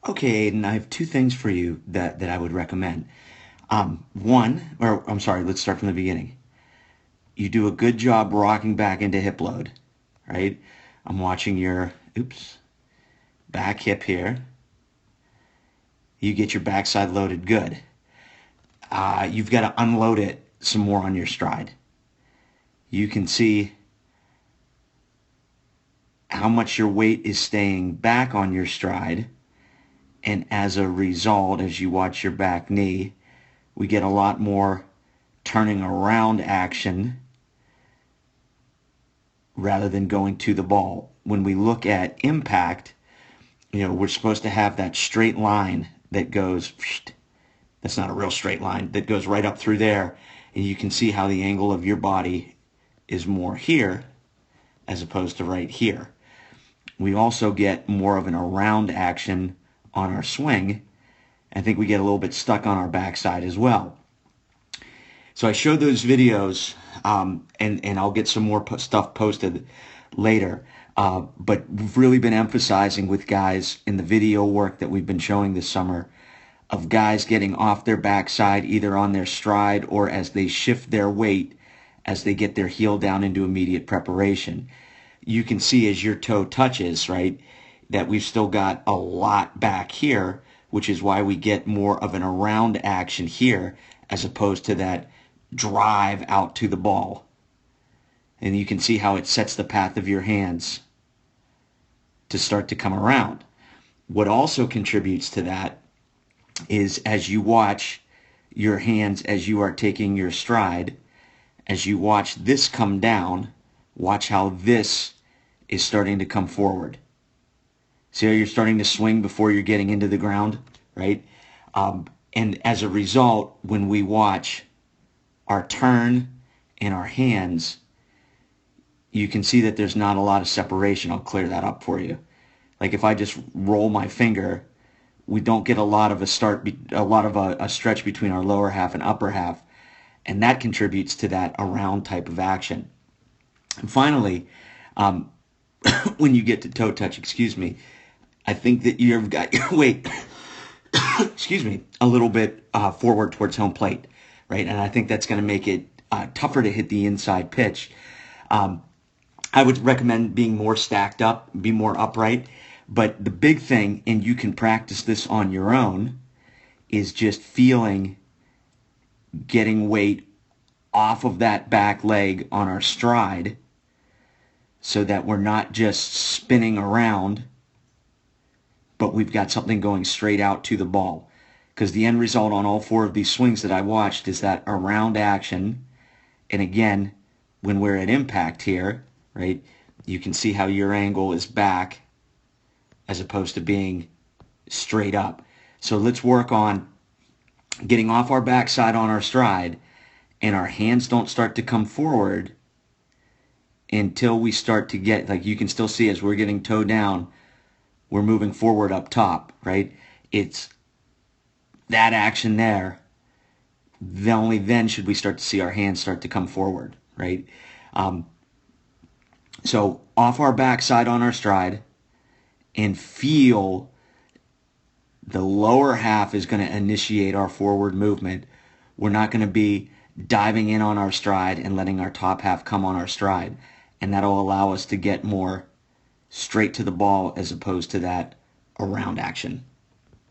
Okay, Aidan, I have two things for you that I would recommend. I'm sorry, let's start from the beginning. You do a good job rocking back into hip load, right? I'm watching your, back hip here. You get your backside loaded good. You've got to unload it some more on your stride. You can see how much your weight is staying back on your stride. And as a result, as you watch your back knee, we get a lot more turning around action rather than going to the ball. When we look at impact, we're supposed to have that straight line that goes, that's not a real straight line, that goes right up through there. And you can see how the angle of your body is more here as opposed to right here. We also get more of an around action on our swing. I think we get a little bit stuck on our backside as well. So I showed those videos, and I'll get some more stuff posted later. But we've really been emphasizing with guys in the video work that we've been showing this summer of guys getting off their backside either on their stride or as they shift their weight as they get their heel down into immediate preparation. You can see as your toe touches, right, that we've still got a lot back here, which is why we get more of an around action here as opposed to that drive out to the ball. And you can see how it sets the path of your hands to start to come around. What also contributes to that is as you watch your hands as you are taking your stride, as you watch this come down, watch how this is starting to come forward. See how you're starting to swing before you're getting into the ground, right? And as a result, when we watch our turn and our hands, you can see that there's not a lot of separation. I'll clear that up for you. Like if I just roll my finger, we don't get a lot of a stretch between our lower half and upper half, and that contributes to that around type of action. And finally, when you get to toe touch, I think that you've got your weight, a little bit forward towards home plate, right? And I think that's going to make it tougher to hit the inside pitch. I would recommend being more stacked up, be more upright. But the big thing, and you can practice this on your own, is just feeling getting weight off of that back leg on our stride so that we're not just spinning around, but we've got something going straight out to the ball. Because the end result on all four of these swings that I watched is that around action. And again, when we're at impact here, right, you can see how your angle is back as opposed to being straight up. So let's work on getting off our backside on our stride, and our hands don't start to come forward until we start to get, like you can still see as we're getting toe down, we're moving forward up top, right? It's that action there. Only then should we start to see our hands start to come forward, right? So off our backside on our stride, and feel the lower half is going to initiate our forward movement. We're not going to be diving in on our stride and letting our top half come on our stride. And that'll allow us to get more straight to the ball as opposed to that around action.